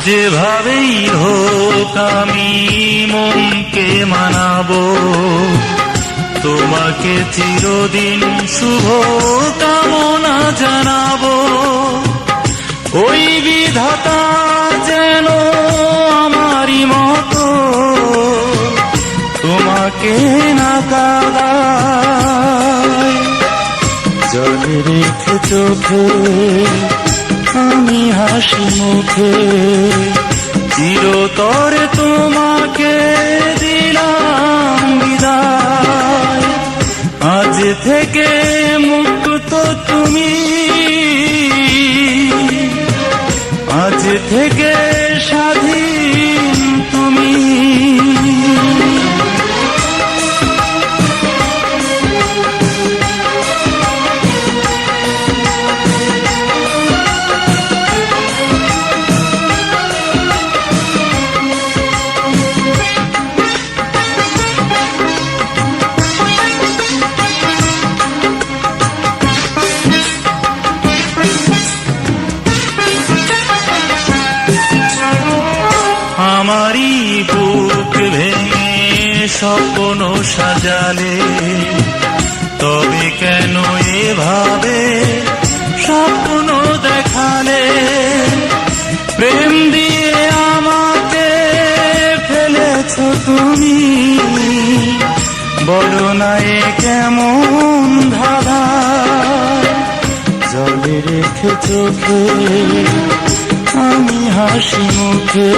যেভাবেই হোক আমি মনকে মানাবো, তোমাকে চিরদিন শুভ কামনা জানাবো। ওই বিধাতা যেন আমারই মতো তোমাকে না কাঁদায়। জলে রেখে চোখে আমি হাসি মুখে চিরতরে তোমাকে দিলাম বিদায়। আজ থেকে মুক্ত তুমি, আজ থেকে স্বাধীন তুমি। আমারই বুক ভেঙে স্বপ্ন সাজালে, তবে কেন এভাবে স্বপ্ন দেখালে? প্রেম দিয়ে আমাকে ফেলেছ তুমি, বলো না এ কেমন ধাঁধা? জলে রেখে চোখে আমি হাসি মুখে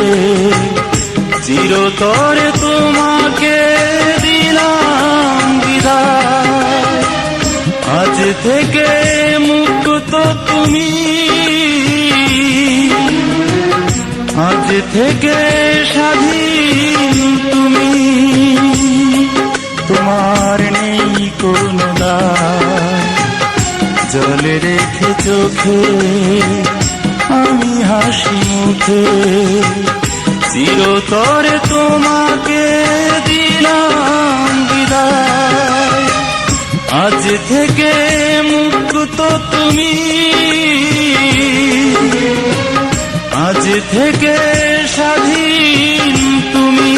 চিরতরে তোমাকে দিলাম বিদায়। আজ থেকে মুক্ত তুমি, আজ থেকে স্বাধীন তুমি। তোমার নেই কোনো দায়, জলে রেখে চোখে আমি হাসি মুখে চিরতরে তোমাকে দিলাম বিদায়। আজ থেকে মুক্ত তুমি, আজ থেকে স্বাধীন তুমি।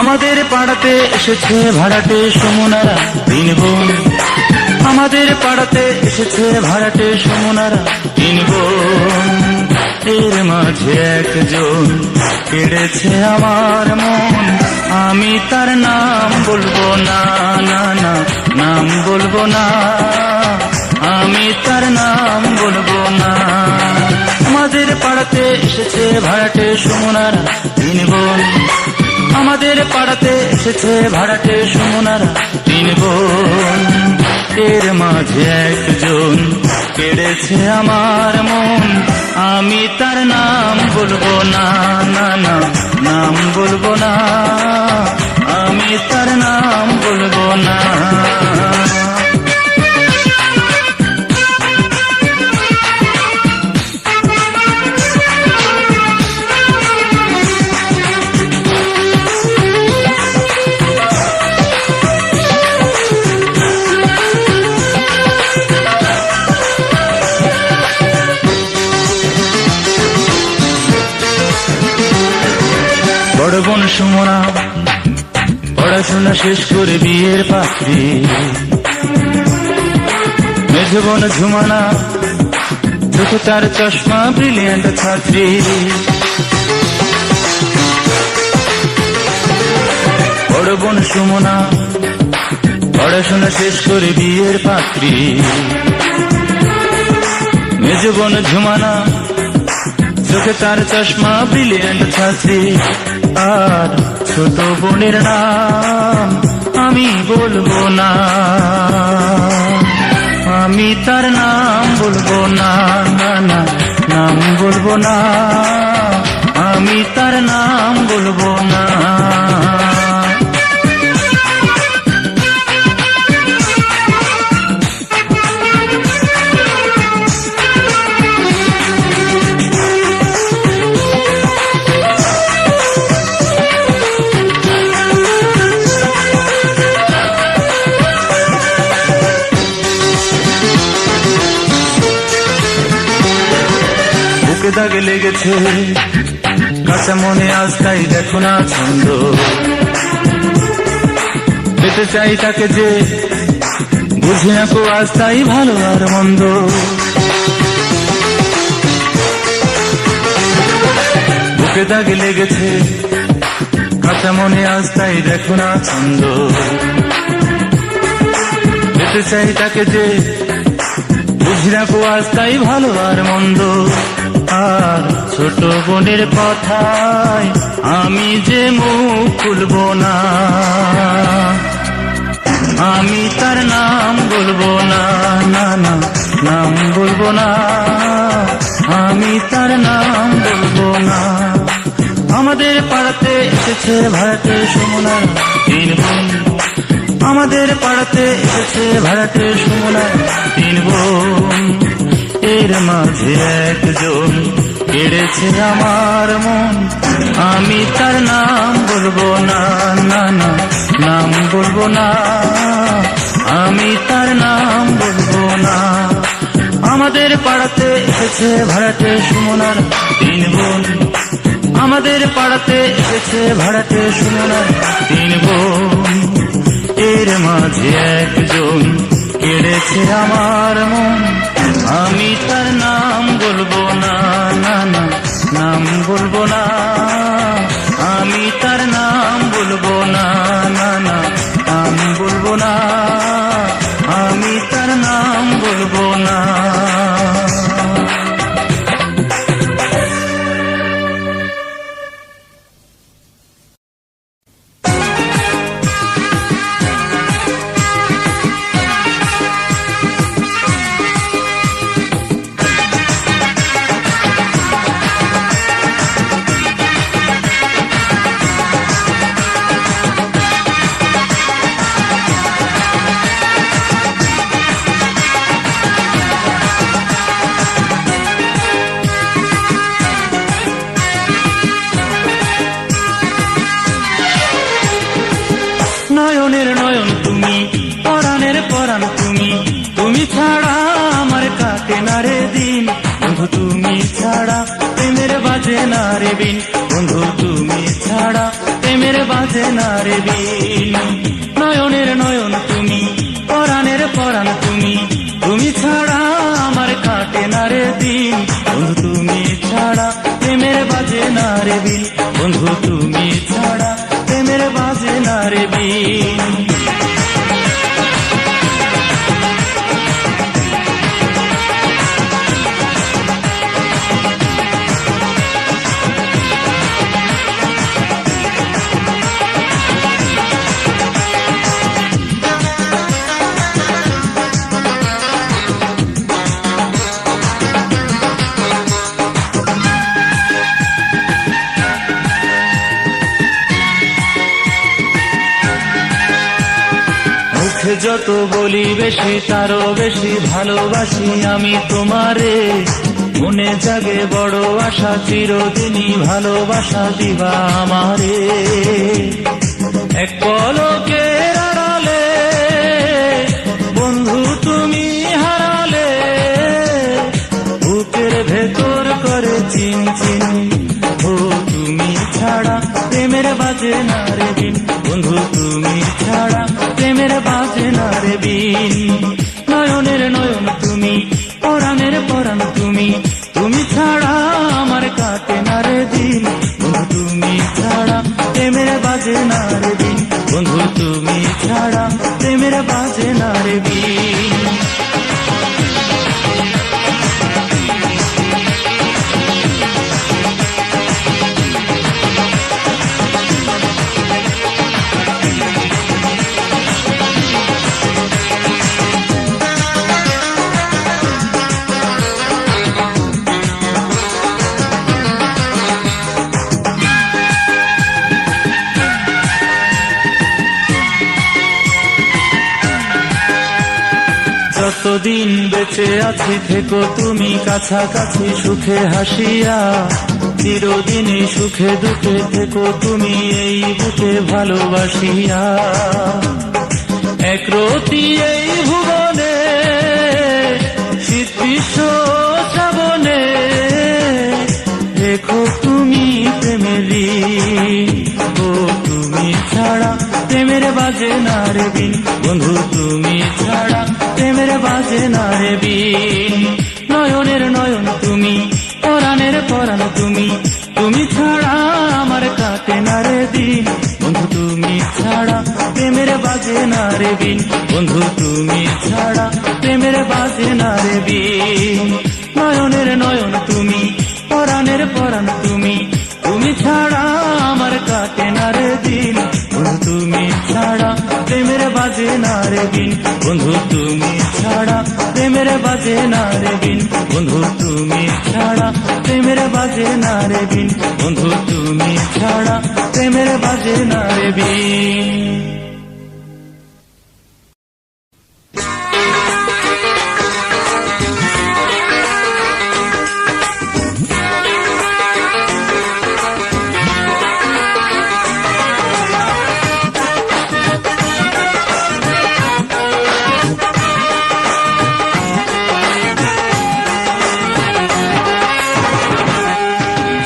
আমাদের পাড়াতে এসেছে ভাড়াটে সমুনারা তিন বোন, আমাদের পাড়াতে এসেছে ভাড়াটে সমুনারা তিন বোন। এর মাঝে একজন কেড়েছে আমার মন, আমি তার নাম বলবো না, না না নাম বলবো না, আমি তার নাম বলবো না। আমাদের পাড়াতে এসেছে ভাড়াটে সমুনারা তিন বোন, আমাদের পাড়াতে এসেছে ভাড়াটে সমুনারা তিন বোন। এর মাঝে একজন কেড়েছে আমার মন, আমি তার নাম বলবো না, না না নাম বলবো না, আমি তার নাম বলবো না। বড় বোন সুমনা পড়াশোনা শেষ করে বিয়ের পাত্রী, মেঝ বোন ঝুমানা চোখে তার চশমা ব্রিলিয়ান্ট ছাত্রী। বড় বোন সুমনা পড়াশোনা শেষ করে বিয়ের পাত্রী, মেঝ বোন ঝুমানা চোখে তার চশমা ব্রিলিয়ান্ট ছাত্রী। আর ছোট বোনের নাম আমি বলবো না, আমি তার নাম বলবো না, না না নাম বলবো না, আমি তার নাম বলবো না। বুকে দাগে লেগেছে কাঁচা মনে আজ তাই দেখো না ছন্দ, পেতে চাই তাকে যে বুঝি না কো আজ তাই ভালো আর মন্দ। বুকে দাগে লেগেছে কাঁচা মনে আজ তাই দেখো না ছন্দ, পেতে চাই তাকে যে বুঝি না কো আজ তাই ভালো আর মন্দ। আর ছোট বোনের কথায় আমি যে মুখ খুলবো না, আমি তার নাম বলবো না, না না নাম বলবো না, আমি তার নাম বলবো না। আমাদের পাড়াতে এসেছে ভাড়াটে সুমনা তিন বোন, আমাদের পাড়াতে এসেছে ভাড়াটে সুমনা তিন বোন। এর মাঝে একজন কেড়েছে আমার মন, আমি তার নাম বলবো না, না না নাম বলবো না, আমি তার নাম বলবো না। আমাদের পাড়াতে এসেছে ভাড়াটে সুমনার তিন বোন, আমাদের পাড়াতে এসেছে ভাড়াটে সুমনার তিন বোন। এর মাঝে একজন কেড়েছে আমার মন, আমি তার নাম বলবো না, না না নাম বলবো না, আমি তার নাম বলবো না, না না নাম বলবো না, আমি তার নাম বলবো না। নয়নের নয়ন তুমি, পরাণের পরাণ তুমি, তুমি ছাড়া আমার কাটে না রে দিন। বন্ধু তুমি ছাড়া প্রেমের বাজে না রে বিন, বন্ধু তুমি ছাড়া প্রেমের বাজে না রে বিন। নয়নের নয়ন তুমি, পরাণের পরাণ তুমি, তুমি ছাড়া আমার কাটে না রে দিন। বন্ধু তুমি ছাড়া প্রেমের বাজে না রে বিন, বন্ধু তুমি ছাড়া প্রেমের বাজে না রে বিন। যত বলি বেশি তারও বেশি ভালোবাসি আমি তোমারে, মনে জাগে বড় আশা চিরদিনই ভালোবাসা দিবা আমারে। এক পলকের আড়ালে বন্ধু তুমি হারালে, বুকের ভেতর করে চিনচিন। ও তুমি ছাড়া প্রেমের বাজে না রে বিন, বন্ধু তুমি ছাড়া প্রেমের বাজে না রে বিন। নয়নের নয়ন তুমি, পরাণের পরাণ তুমি, তুমি ছাড়া আমার কাটে না রে দিন। বন্ধু তুমি ছাড়া প্রেমের বাজে না রে বিন, বন্ধু তুমি ছাড়া প্রেমের বাজে না রে বিন। বেঁচে আছি থেকো তুমি কাছাকাছি সুখে হাসিয়া, চিরদিনই সুখে দুঃখে থেকো তুমি এই বুকে ভালোবাসিয়া। একরতি এই ভুবনে শীত গ্রীষ্ম শ্রাবণে দেখো তুমি প্রেমেরি, ও তুমি ছাড়া প্রেমের বাজে না রে বিন, বন্ধু তুমি ছাড়া প্রেমের বাজে না রে বিন। নয়নের নয়ন তুমি, পরাণের পরাণ তুমি, তুমি ছাড়া আমার কাটে না রে দিন, বন্ধু তুমি ছাড়া প্রেমের বাজে না রে বিন, বন্ধু তুমি ছাড়া প্রেমের বাজে না রে বিন। নয়নের নয়ন তুমি, পরাণের পরাণ তুমি, তুমি ছাড়া আমার কাটে না রে দিন, বন্ধু তুমি ছাড়া প্রেমের বাজে না রে বিন, বন্ধু তুমি ছাড়া প্রেমের বাজে না রে বিন, বন্ধু তুমি ছাড়া প্রেমের বাজে না রে বিন, বন্ধু তুমি ছাড়া প্রেমের বাজে না রে বিন।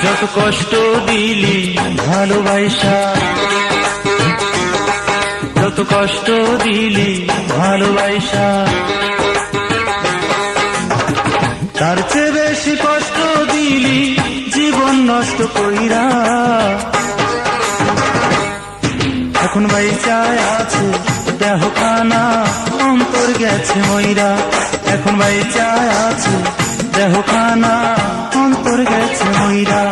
যত কষ্ট দিলি ভালোবাসা, যত কষ্ট দিলি ভালোবাসা, তার চেয়ে বেশি কষ্ট দিলি জীবন নষ্ট কইরা। এখন বাইচায় আছে দেহ খানা, অন্তর গেছে মইরা, এখন বাইচায় আছে দেহ খানা, অন্তর গেছে মইরা।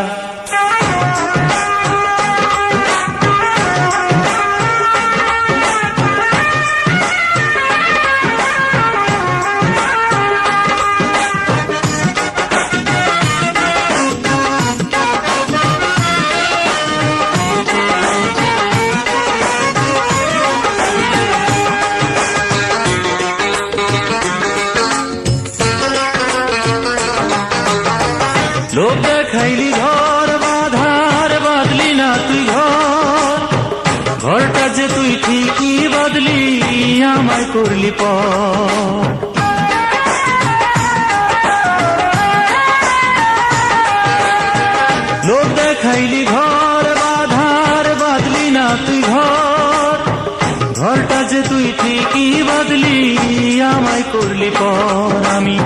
লোক দেখাইলি ঘর বাঁধার, বাঁধলি না তুই ঘর, ঘরটা যে তুই ঠিকই বাঁধলি আমায় করলি পর। লোক দেখাইলি ঘর বাঁধার, বাঁধলি না তুই ঘর, ঘরটা যে তুই ঠিকই বাঁধলি আমায় করলি পর। আমি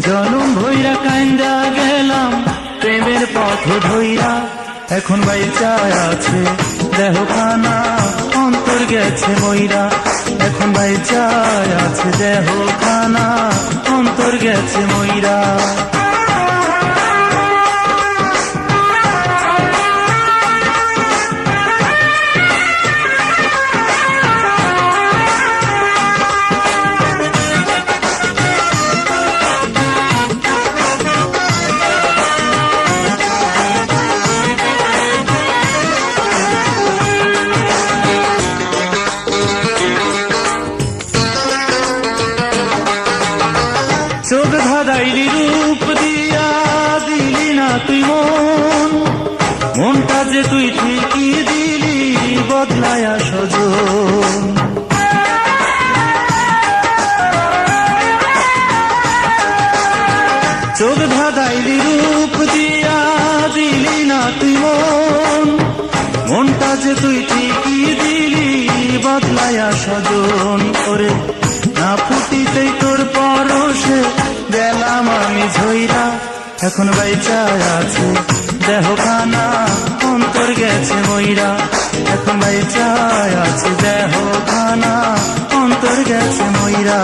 জনম ভৈরা কান্দা গেলাম প্রেমের পথ ধইরা, এখন বাইচায় আছে দেহ খানা, অন্তর গেছে মইরা, এখন বাইচায় আছে দেহ খানা, অন্তর গেছে মইরা। চোখ ধাঁধাইলি রূপ দিয়া দিলি না তুই মন, মনটা যে তুই ঠিকই দিলি বদলায়া সজন। চোখ ধাঁধাইলি রূপ দিয়া দিলি না তুই মন, মনটা যে তুই ঠিকই দিলি বদলায়া সজন। ওরে না ফুটিতেই তোর পরশে গেলাম আমি ঝইরা, এখন বাইচায় আছে দেহ খানা, অন্তর গেছে মইরা, এখন বাইচায় আছে দেহ খানা, অন্তর গেছে মইরা।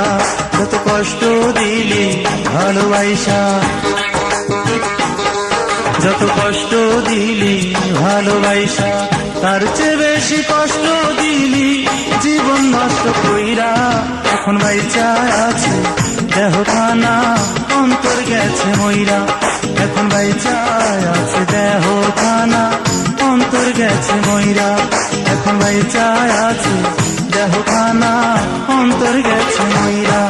যত কষ্ট দিলি ভালোবাসা, যত কষ্ট দিলি ভালোবাসা, তার চেয়ে বেশি কষ্ট দিলি জীবন নষ্ট কইরা। এখন বাইচায় আছে দেহ খানা, অন্তর গেছে মইরা, এখন বাইচায় আছে দেহ খানা, অন্তর গেছে মইরা, এখন বাইচায় আছে দেহ খানা, অন্তর গেছে মইরা।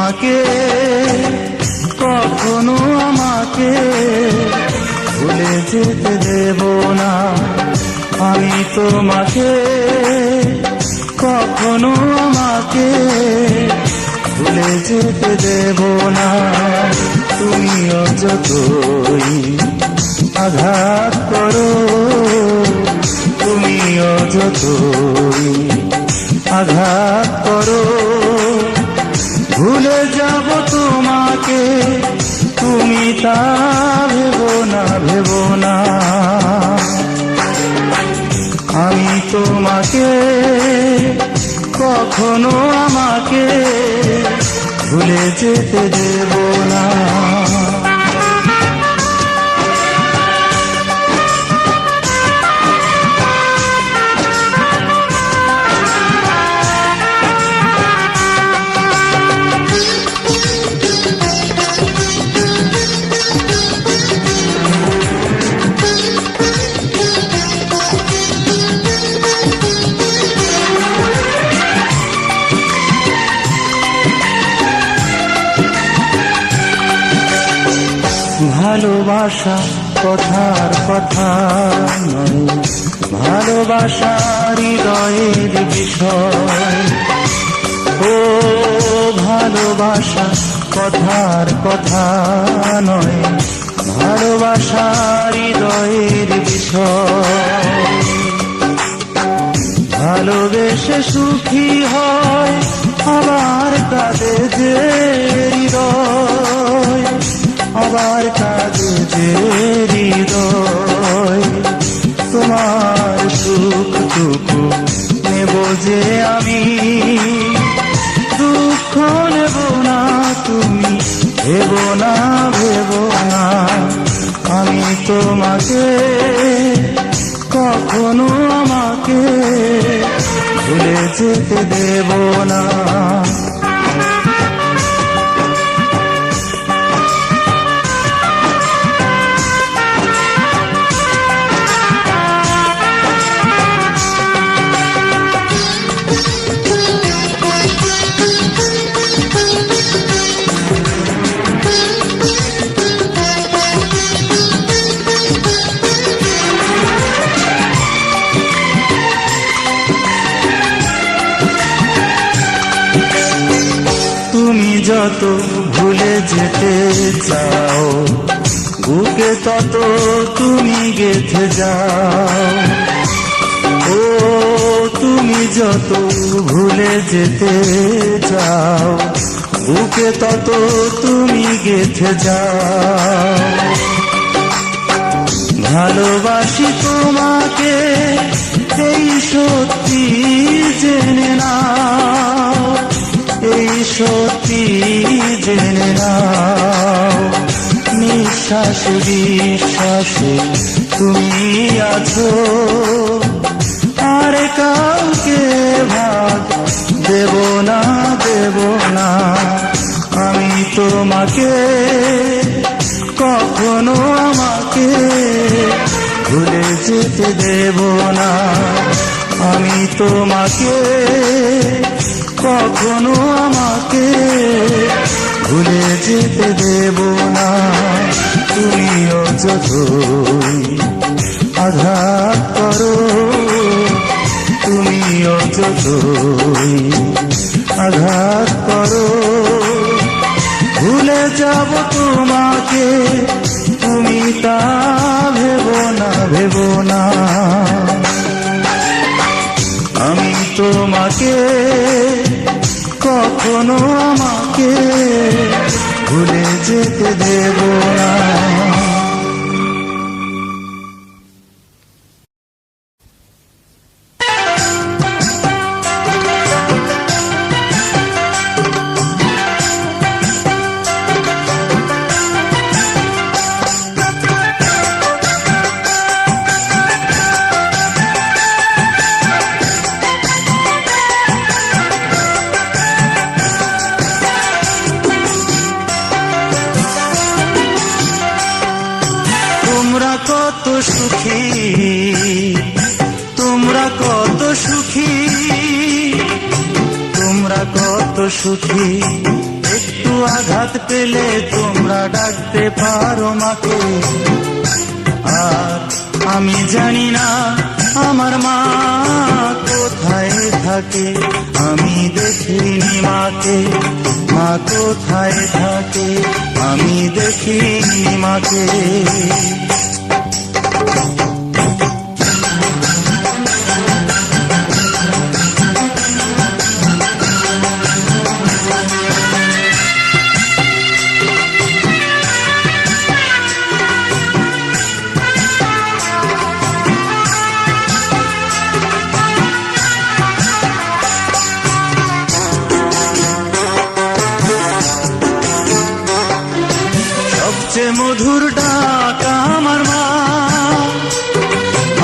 তোমাকে, কখনো আমাকে ভুলে যেতে দেব না। আমি তোমাকে, কখনো আমাকে ভুলে যেতে দেব না। তুমিও যতই আঘাত করো, তুমিও যতই আঘাত করো, ভুলে যাব তোমাকে, তুমি তা ভেবো না, ভেবো না। আমি তোমাকে, কখনো আমাকে ভুলে যেতে দেব না। ভালোবাসা কথার কথা নয়, ভালোবাসা হৃদয়ের বিষয়। ও ভালোবাসা কথার কথা নয়, ভালোবাসা হৃদয়ের বিষয়। ভালোবেসে সুখী হয় আবার কাঁদে যে হৃদয়, আবার কাঁদে যে হৃদয়। তোমার সুখটুকু নেব যে আমি, দুঃখ নেব না তুমি ভেবো না, ভেবো না। আমি তোমাকে, কখনো আমাকে ভুলে যেতে দেব না। তুমি যত ভুলে যেতে চাও, বুকে তত তুমি গেঁথে যাও। ও তুমি যত ভুলে যেতে চাও, বুকে তত তুমি গেঁথে যাও। ভালোবাসি তোমাকে এই সত্যি জেনে নাও, এই সত্যি জেনে নাও। নিঃশ্বাস বিশ্বাসে তুমি আছো, আর কাউকে ভাগ দেব না, দেব না। আমি তোমাকে, কখনো আমাকে ভুলে যেতে দেব না। আমি তোমাকে, কখনো আমাকে ভুলে যেতে দেব না। তুমিও যতই আঘাত করো, তুমিও যতই আঘাত করো, ভুলে যাব তোমাকে, তুমি তা ভেবো না, ভেবো না। আমি তোমাকে, কখনো আমাকে ভুলে যেতে দেব না। কত সুখী, তোমরা কত সুখী, তোমরা কত সুখী। আঘাত পেলে তোমরা ডাকতে পারো মাকে। আর আমি জানি না আমার মা কোথায় থাকে, আমি দেখিনি মাকে, মা কোথায় থাকে, আমি দেখিনি মাকে। সবচেয়ে মধুর ডাক আমার মা,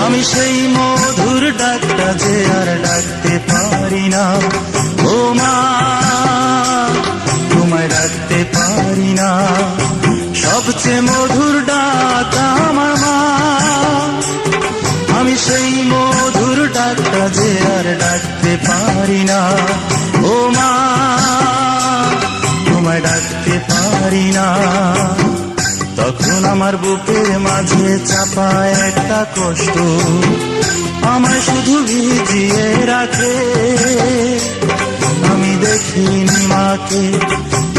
আমি সেই মধুর ডাকটা যে আর ডাকতে পারি না। ও মা, তোমায় ডাকতে পারি না। সবচেয়ে মধুর ডাক আমার মা, আমি সেই মধুর ডাকটা যে আর ডাকতে পারি না। ও মা, তোমায় ডাকতে পারি না। তখন আমার বুকের মাঝে চাপা একটা কষ্ট আমায় শুধু ভিজিয়ে রাখে। আমি দেখিনি মাকে,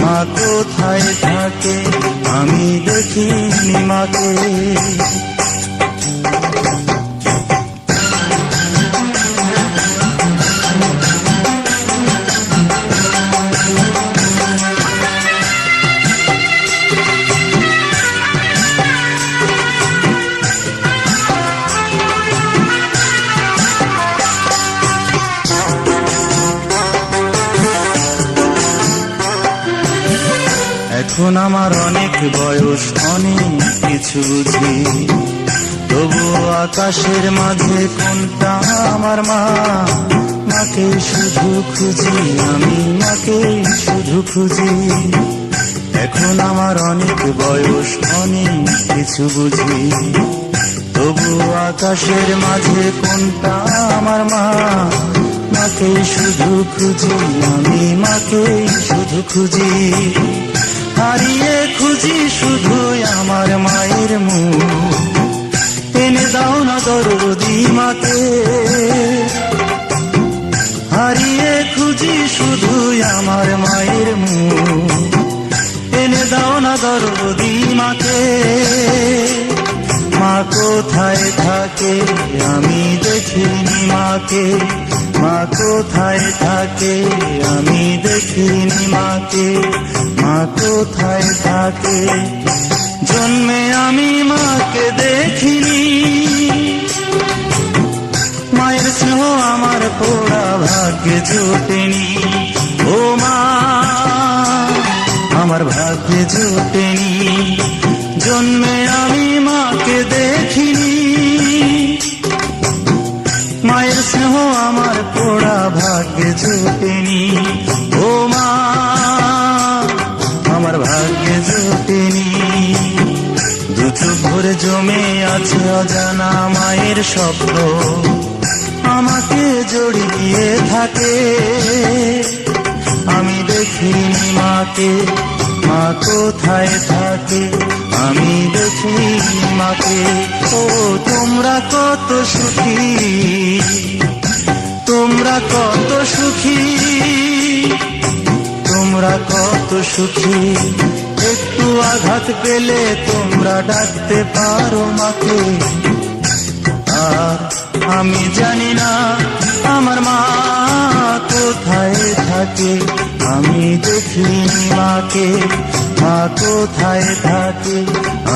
মা কোথায় থাকে, আমি দেখিনি মাকে। এখন আমার অনেক বয়স, অনেক কিছু বুঝি, তবু আকাশের মাঝে কোনটা আমার মা, মাকে শুধু খুঁজি, আমি মাকে শুধু খুঁজি। এখন আমার অনেক বয়স, অনেক কিছু বুঝি, তবু আকাশের মাঝে কোনটা আমার মা, মাকে শুধু খুঁজি, আমি মাকে শুধু খুঁজি। হারিয়ে খুঁজি শুধু আমার মায়ের মুখ, এনে দাও না দরদি মাকে। হারিয়ে খুঁজি শুধু আমার মায়ের মুখ, এনে দাও না দরদি মাকে। মা কোথায় থাকে, আমি দেখিনি মাকে, মা কোথায় থাকে, আমি দেখিনি মাকে, মা কোথায় থাকে। জন্মে আমি মাকে দেখিনি, মায়ের স্নেহ আমার পোড়া ভাগ্যে জোটেনি। ও মা, আমার ভাগ্যে জোটেনি। জন্মে আমি মাকে দেখিনি, মায়ের স্নেহ আমার পোড়া ভাগ্যে জোটেনি। ও মা, আমার ভাগ্যে জোটেনি। দু চোখ ভরে জমে আছে অজানা মায়ের স্বপ্ন, আমাকে জড়িয়ে থাকে। আমি দেখিনি মাকে, মা কোথায় থাকে, আমি দেখিনি মাকে। ও তোমরা কত সুখী, তোমরা কত সুখী, তোমরা কত সুখী। একটু আঘাত পেলে তোমরা ডাকতে পারো মাকে। আর আমি জানি না আমার মা কোথায় থাকে, আমি দেখিনি মাকে, মা কোথায় থাকে,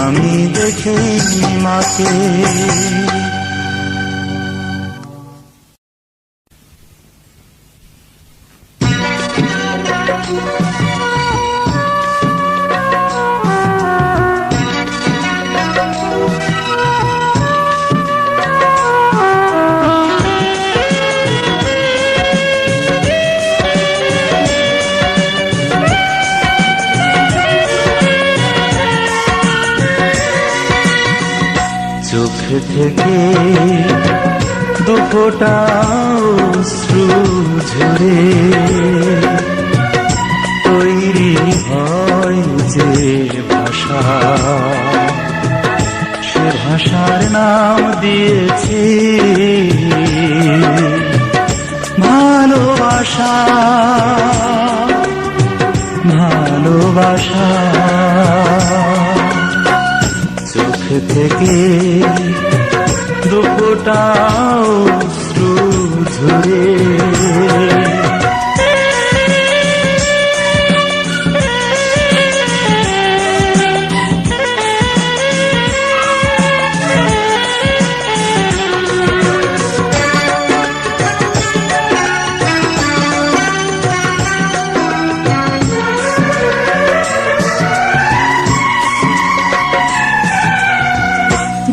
আমি দেখিনি মাকে। চোখ থেকে দুফোঁটা অশ্রু ঝরে তৈরি হয় নাম দিয়েছি ভালোবাসা, ভালোবাসা। চোখ থেকে দুফোঁটাও অশ্রু ঝরে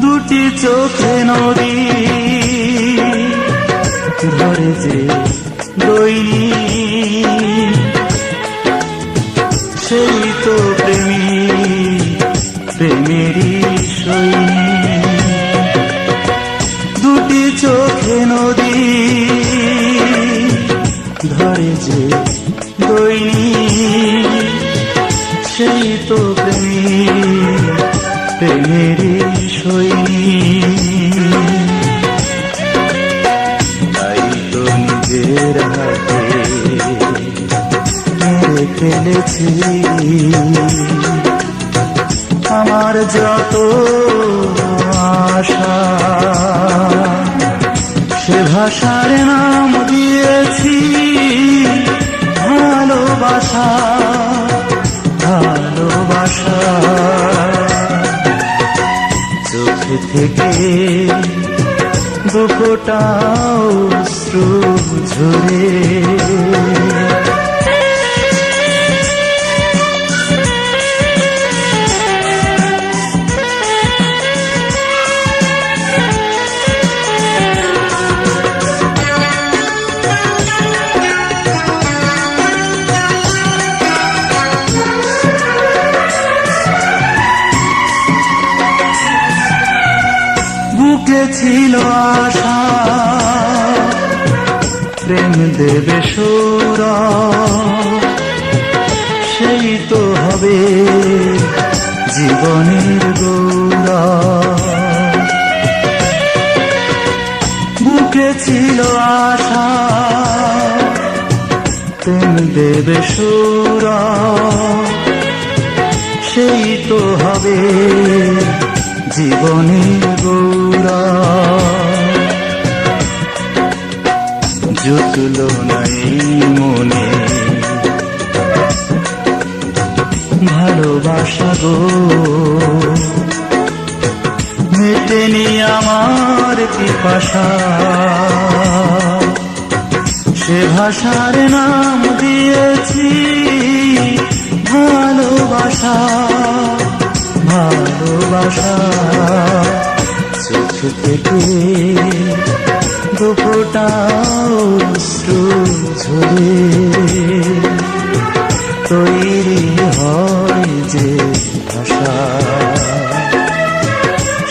দুটি চোখে নদী ধরে যে দৈনিক, সেই তো প্রেমী প্রেমেরই সৈনিক। দুটি চোখে নদী ধরে যে দৈনিক, সেই তো প্রেমী প্রেমেরই সৈনিক। তাই তো নিজের হাতে মেরে ফেলেছি আমার যত আশা, সে ভাষার নাম দিয়েছি ভালোবাসা, ভালোবাসা। চোখ থেকে দুফোঁটাও অশ্রু ঝরে বুকে ছিল আশা প্রেম দেবে সুরা, সেই তো হবে জীবনের গৌরব। বুকে ছিল আশা প্রেম দেবে সুরা, সেই তো হবে জীবনের গৌরব। জুটল নাই মনে ভালোবাসা গো, মেটেনি আমার পিপাসা, সে ভাষার নাম দিয়েছি ভালোবাসা, ভালোবাসা। চোখ থেকে দুফোঁটাও অশ্রু ঝরে তৈরি হয় যে ভাষা,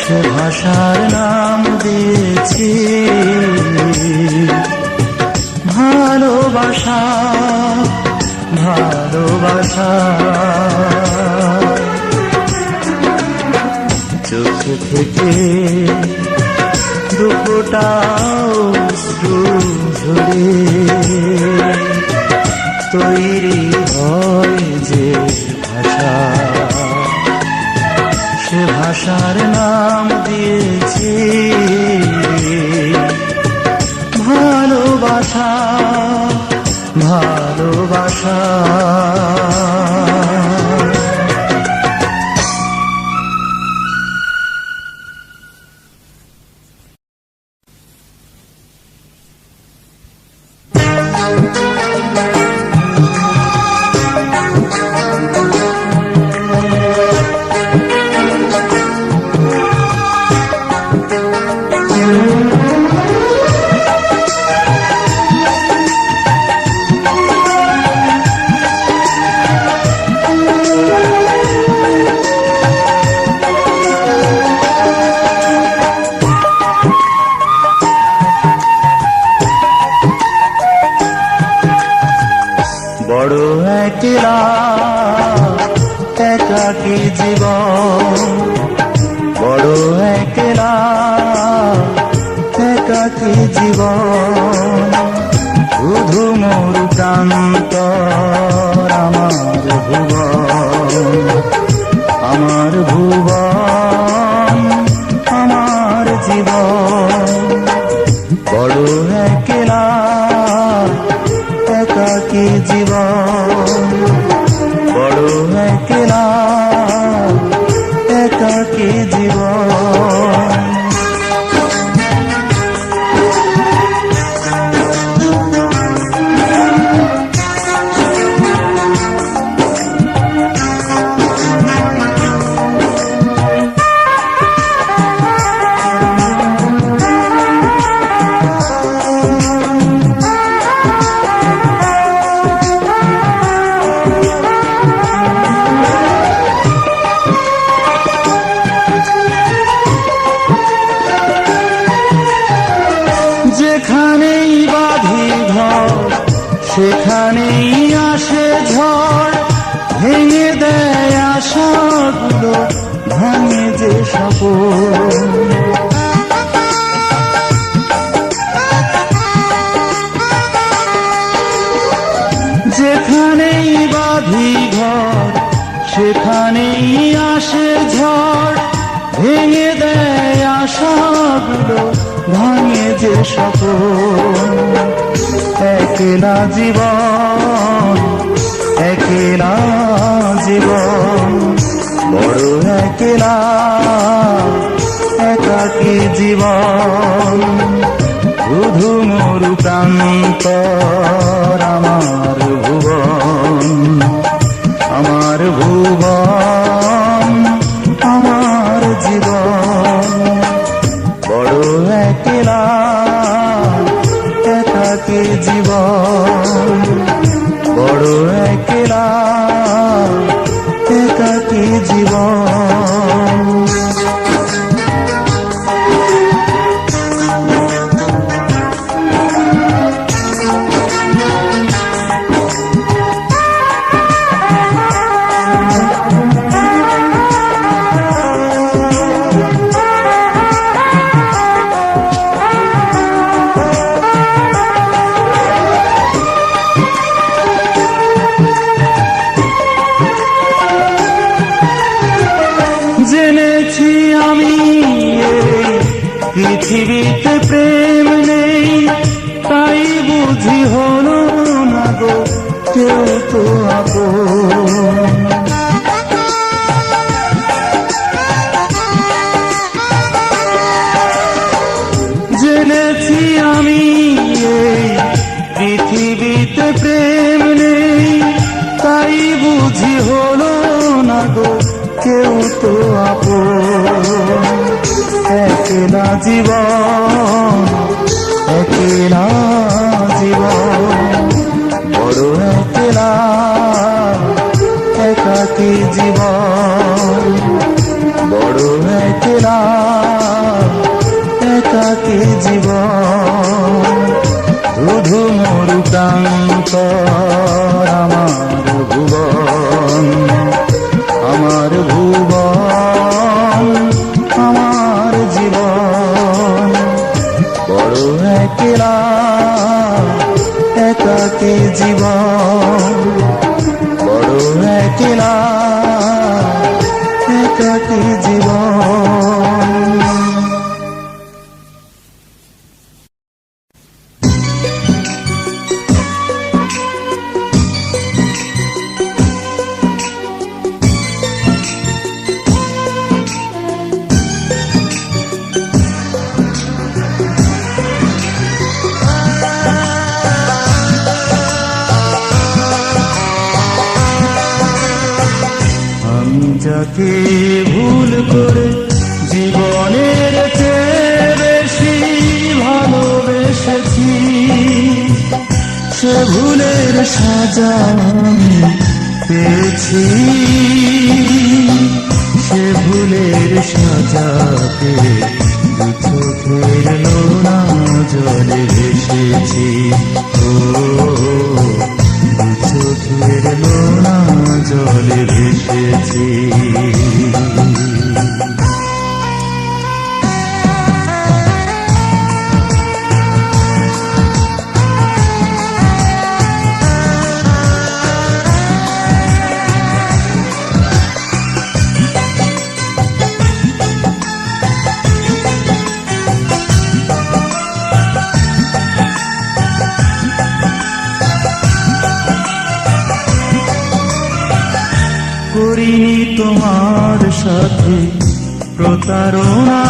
সে ভাষার নাম দিয়েছি ভালোবাসা, ভালোবাসা। চোখ থেকে দুফোঁটাও অশ্রু ঝরে তৈরি হয় যে ভাষা, সে ভাষার নাম দিয়েছি ভালোবাসা, ভালোবাসা। বড় একলা একাকী জীবন, বড় একলা একাকী জীবন, শুধু মোর প্রান্তর আমার ভুবন, আমার জীবন। বড় একলা একাকী জীবন, বড় একলা একাকী জীবন। যেখানেই বাঁধি ঘর সেখানেই আসে ঝড়, ভেঙে দেয় আশাগুলো, ভাঙে যে স্বপ্ন। যেখানেই বাঁধি ঘর সেখানেই আসে ঝড়, ভেঙে দেয় আশাগুলো, ভাঙে যে স্বপ্ন। একলা জীবন, একলা জীবন, বড় একলা একাকী জীবন। শুধু মোর প্রান্তর আমার ভুবন, আমার ভুবন, আমার জীবন। বড় একলা একাকী জীবন, বড় একলা একাকী জীবন। জেনেছি আমি পৃথিবীতে প্রেম নেই, তাই বুঝি হলো না গো কেউ তো আপন। জেনেছি আমি পৃথিবীতে প্রেম নেই, তাই বুঝি হলো না গো কেউ তো আপন। একলা জীবন, একলা জীবন, বড় একলা একাকী জীবন, বড় একলা একাকী জীবন। শুধু মোর প্রান্তর আমার ভুবন, আমার ভুবন, আমার জীবন। বড় একলা একাকী জীবন, বড় একলা একাকী জীবন। যাকে ভুল করে জীবনের চেয়ে বেশি ভালোবেসেছি, সে ভুলের সাজা আমি পেয়েছি, সে ভুলের সাজাতে দু চোখের লোনা জলে ভেসেছি। ও দু চোখের লোনা জলে ভেসেছি। করিনি তোমার সাথে প্রতারণা,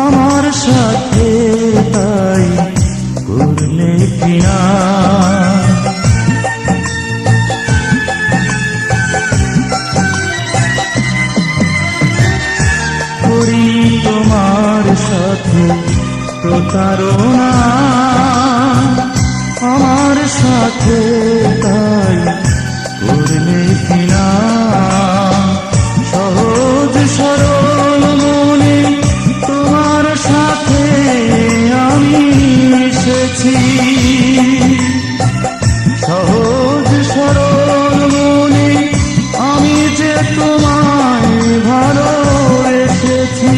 আমার সাথে তাই করলে ঘৃণা। করিনি তোমার সাথে প্রতারণা, আমার সাথে তাই করলে ঘৃণা। সহজ সরল মনে তোমার সাথে আমি এসেছি, সহজ সরল মনে আমি যে তোমায় ভালোবেসেছি।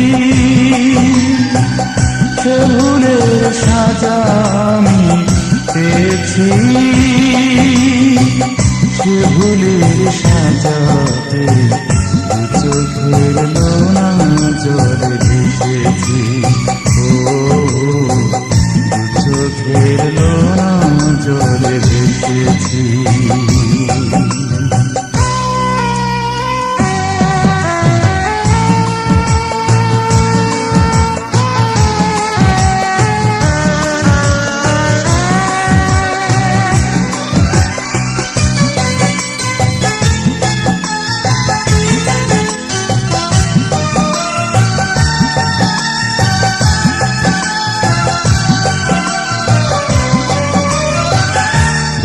সে ভুলের সাজা আমি পেয়েছি, সে ভুলের সাজাতে চোখের লোনা জলে ভেসেছি। ও চোখের লোনা জলে ভেসেছি।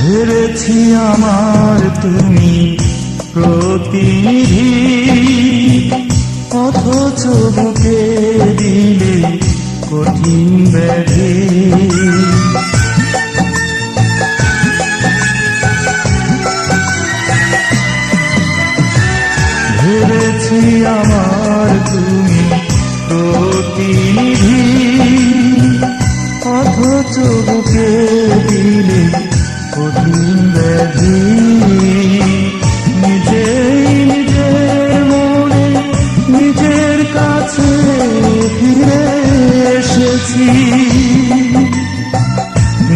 ভেবেছি আমার তুমি প্রতিনিধি, অথচ বুকে দিলে কঠিন ব্যাধি। ভেবেছি আমার তুমি প্রতিনিধি, অথচ বুকে দিলে কঠিন ব্যাধি। নিজেই নিজের মনে নিজের কাছে ফিরে এসেছি,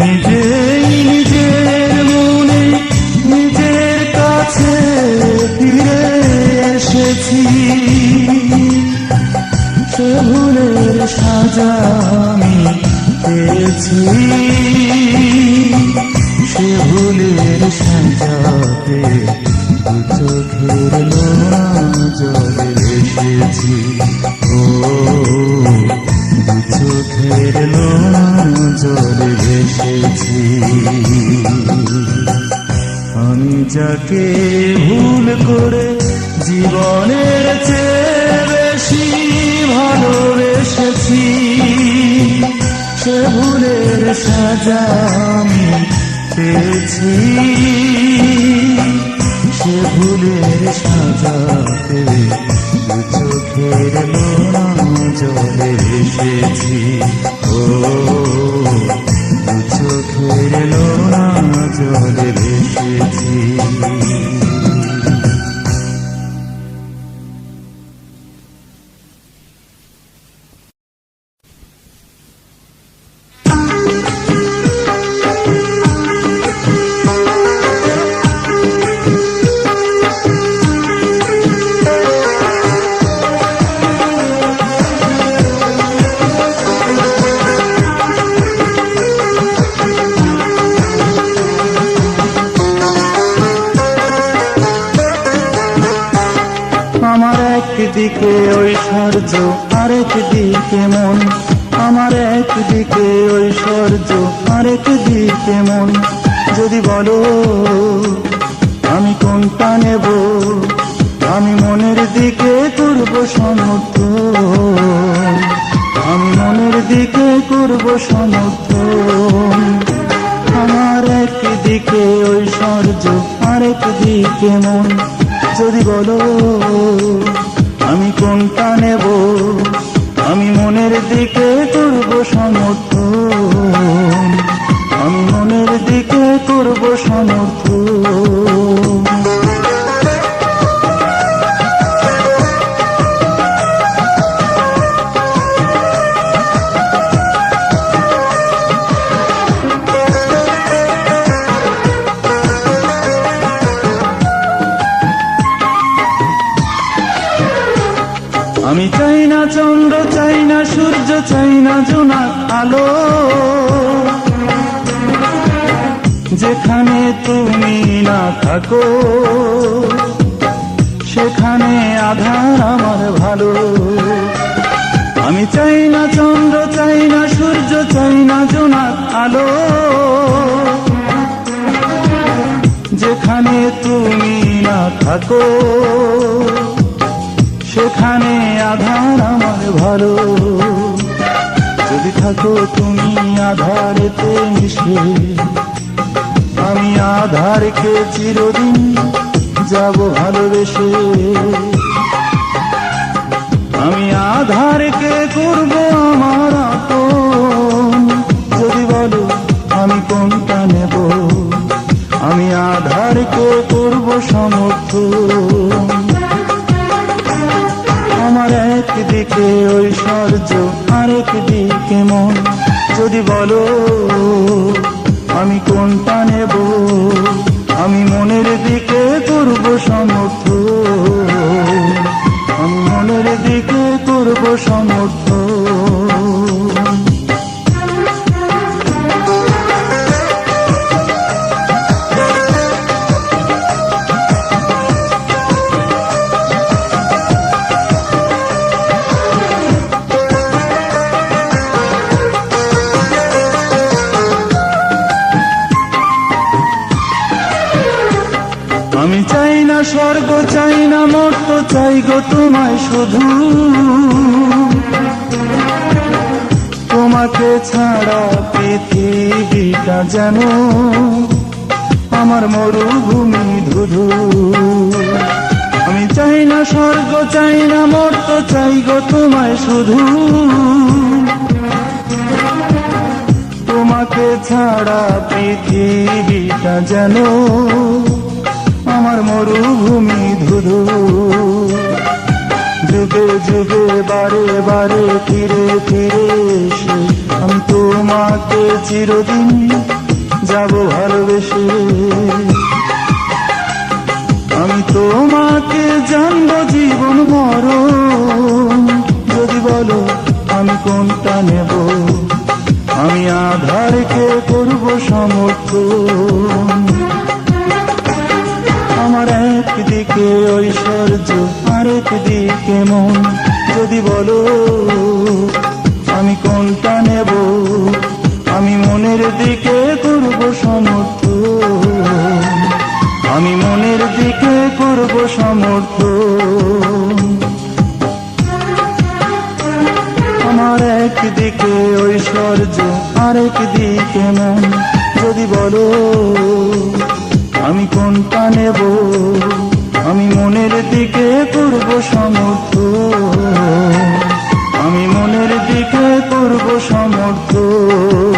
নিজেই নিজের মনে নিজের কাছে ফিরে এসেছি। সে ভুলের সাজা আমি পেয়েছি, সে ভুলের সাজাতে দু চোখের লোনা জলে ভেসেছি। ও দু চোখের লোনা জলে ভেসেছি। আমি যাকে ভুল করে জীবনের চেয়ে বেশি ভালোবেসেছি, সে ভুলের সাজা আমি পেয়েছি, সে ভুলের সাজাতে দু চোখের লোনা জলে ভেসেছি। ও দু চোখের লোনা জলে ভেসেছি। একদিকে ঐশ্বর্য আরেক দিকে মন, আমার একদিকে ঐশ্বর্য আরেক দিকে মন। যদি বলো আমি কোনটা নেব, আমি মনের দিকে করব সমর্থন, আমি মনের দিকে করব সমর্থন। আমার একদিকে ঐশ্বর্য আরেক দিকে মন, যদি বলো আমি কোনটা নেব, আমি মনের দিকে করব সমর্থন, আমি মনের দিকে করব সমর্থন। আমি চাই না চন্দ্র, চাই না সূর্য, চাই না জোনাক আলো, যেখানে তুমি না থাকো সেখানে আধার আমার ভালো। আমি চাই না চন্দ্র, চাই না সূর্য, চাই না জোনাক আলো, যেখানে তুমি না থাকো সেখানে আধার আমার ভালো। যদি থাকো তুমি আধারেতে মিশে, আমি আধারকে চিরদিন যাব ভালোবেসে। আমি আধারকে করব আমার আপন, যদি বলো আমি কোনটা নেব, আমি আধারকে করব সমর্থন। আমার একদিকে ঐশ্বর্য, আরেক দিকে মন, যদি বলো আমি কোনটা নেব, আমি মনের দিকে করব সমর্থন, আমি মনের দিকে করব সমর্থন। আমি চাই না স্বর্গ, চাই না মর্ত, চাই গো তোমায় শুধু। তোমাকে ছাড়া পৃথিবীটা যেন আমার মরুভূমি ধুধু। আমি চাই না স্বর্গ, চাই না মর্ত, চাই গো তোমায় শুধু। তোমাকে ছাড়া পৃথিবীটা যেন আমার মরুভূমি ধুধু। যুগে যুগে বারে বারে ফিরে ফিরে এসে আমি তোমাকে চিরদিন যাব ভালোবেসে। আমি তোমাকে জানবো জীবন মরণ, যদি বলো আমি কোনটা নেব, আমি আধারকে করব সমর্থন। আমার একদিকে ঐশ্বর্য, আরেক দিকে মন, যদি বলো আমি কোনটা নেব, আমি মনের দিকে করব সমর্থন, আমি মনের দিকে করব সমর্থন। আমার একদিকে ঐশ্বর্য, আরেক দিকে মন, যদি বলো আমি কোনটা নেব, আমি মনের দিকে করব সমর্থন, আমি মনের দিকে করব সমর্থন।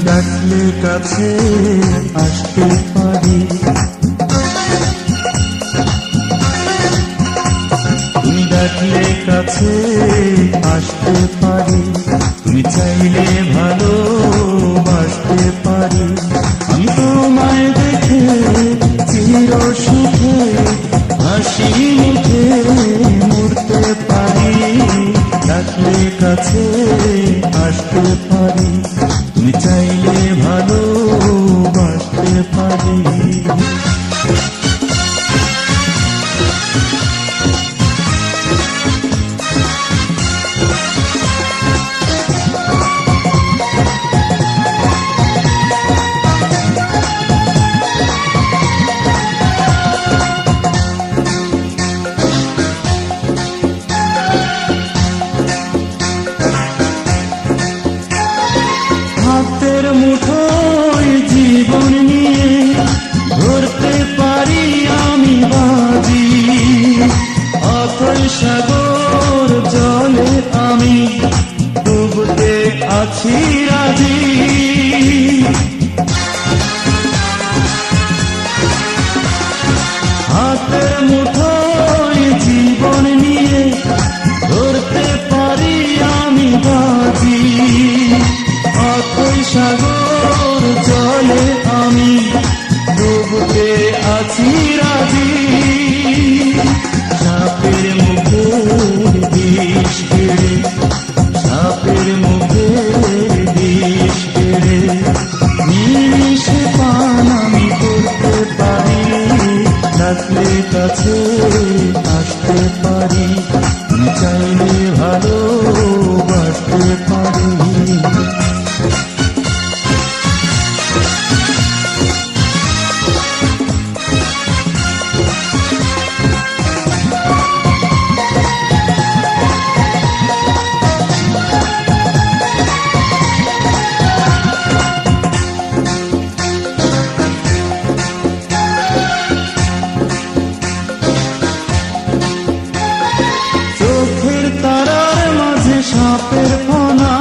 ডাকলে কাছে আসতে পারি, তুমি ডাকলে কাছে আসতে পারি, তুমি চাইলে ভালোবাসতে পারি। আমি তোমায় দেখে চির সুখে হাসি মুখে মরতে পারি, ডাকলে কাছে আসতে পারি, তুমি চাইলে ভালোবাসতে পারি। আছি রাজি। হাতের মুঠোয় জীবন নিয়ে ধরতে পারি আমি বাজি। অথই সাগর জলে আমি ডুবতে আছি রাজি। সাপের মুখের বিষ কেড়ে, সাপের মুখের বিষ কেড়ে নিমিষে পান আমি করতে পারি। ডাকলে কাছে আসতে পারি, চাইলে ভালোবাসতে পারি। সাপের ফনা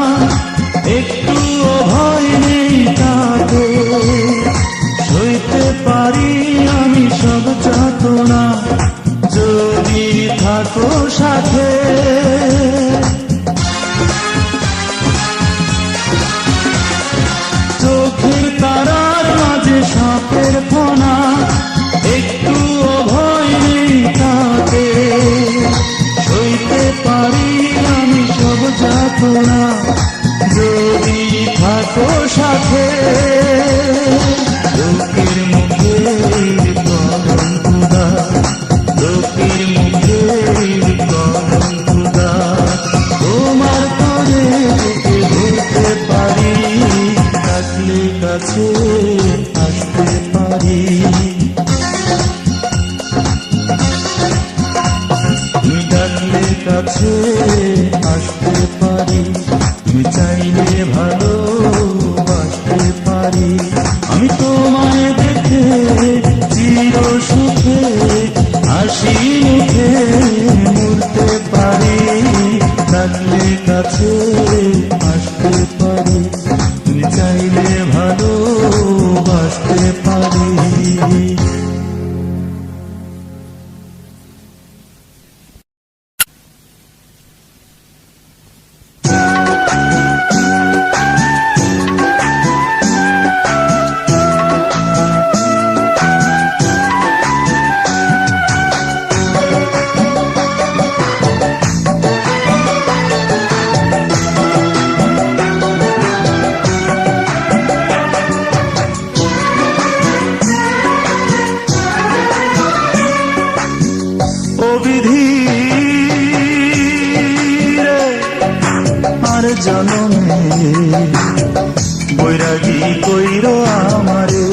একটুও ভয় নেই তাতে, সইতে পারি আমি সব যাতনা যদি থাকো সাথে। চোখের তারার মাঝে সাপের ফনা একটুও ভয় নেই তাতে, সইতে পারি আমি সব যাতনা যদি থাকো সাথে। লোকের মুখের কলঙ্ক দাগ, লোকের মুখের কলঙ্ক দাগ তোমার তরে ধরতে পারি। ডাকলে কাছে আসতে পারি, ডাকলে কাছে আসতে পারি। তুমি চাইলে ভালোবাসতে পারি। আমি তোমায় দেখে চির সুখে হাসি মুখে মরতে পারি। ডাকলে কাছে আসতে পারি, তুমি চাইলে ভালোবাসতে পারি। জনমে বৈরাগী কইর আমারে,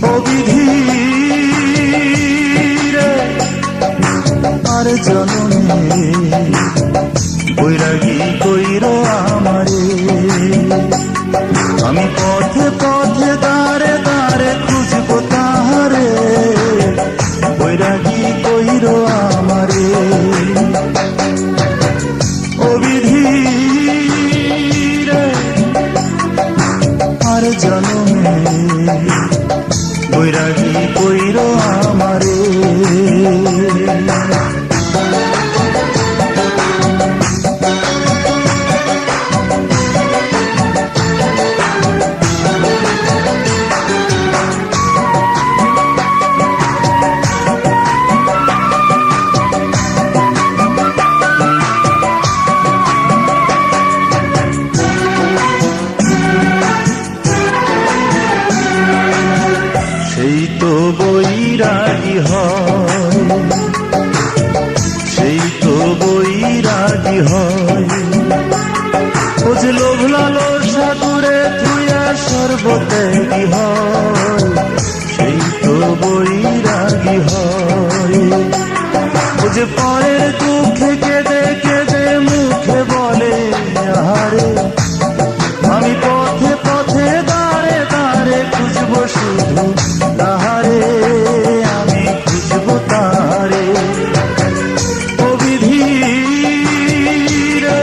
ও বিধি রে আর জনমে বৈরাগী কইর আমারে। আমি পথে পথে দাঁড়ে দাঁড়ে খুঁজবো তাহারে, বৈরাগী কইর আমারে। আর জনমে বৈরাগী কইর আমারে। সেই তো বৈরাগী হয়, সেই তো বৈরাগী হয়। ও যে লোভ লালসা দূরে থুইয়া সর্বত্যাগী হয়, সেই তো বৈরাগী হয়। ও যে পরের দুঃখে কেঁদে কেঁদে মুখে বলে আহারে, আমি পথে পথে দাঁড়ে দাঁড়ে খুঁজবো শুধু তাহারে, আমি খুঁজবো তাহারে। ও বিধি রে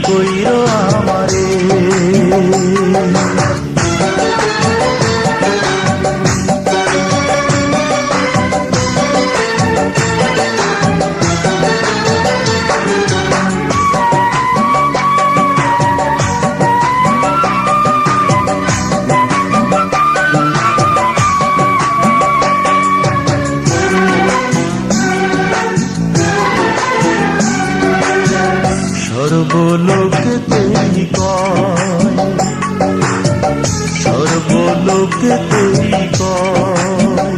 কইরো আমারে। সর্বলোকেতেই কয়, সর্বলোকেতেই কয়,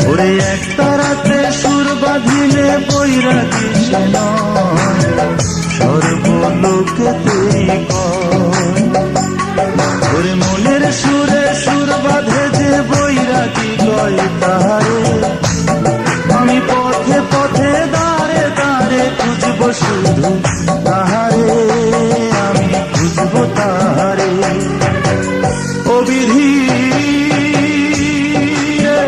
ওরে এক তারাতে সুর বাঁধিলে বৈরাগী সে নয়। সর্বলোকেতেই কয়, ওরে মনের সুরে সুর বাঁধে যে বৈরাগী কয় তাহারে। আমি পথে পথে দাঁড়ে দাঁড়ে খুঁজব শুধু তাহারে, আমি খুঁজব তাহারে। ও বিধি রে,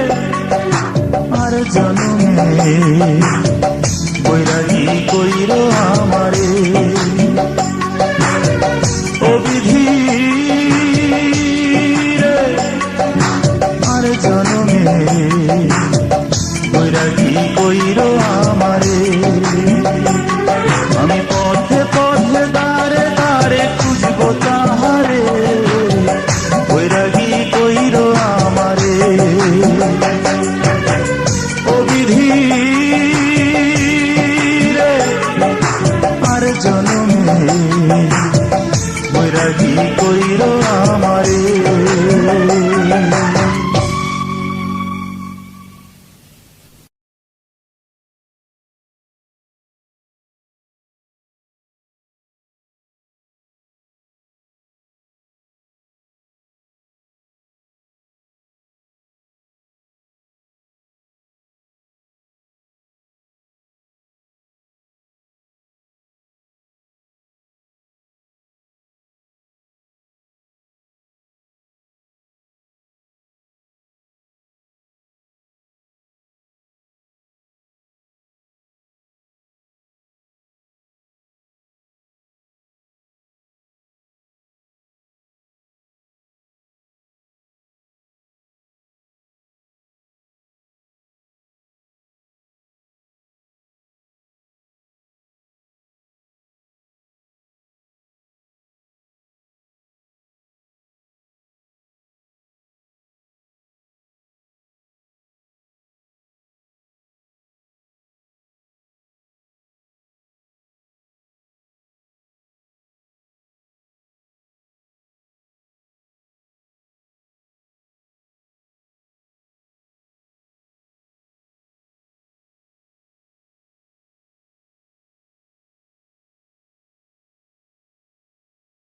আর জনমে বৈরাগী কইরো আমারে। ও বিধি রে, আর জনমে বৈরাগী কইরো আমারে। আমি পথে পথে দাঁড়ে দাঁড়ে খুঁজব তাহারে, বৈরাগী কইরো আমারে। ও বিধি রে, আর জনমে বৈরাগী কইরো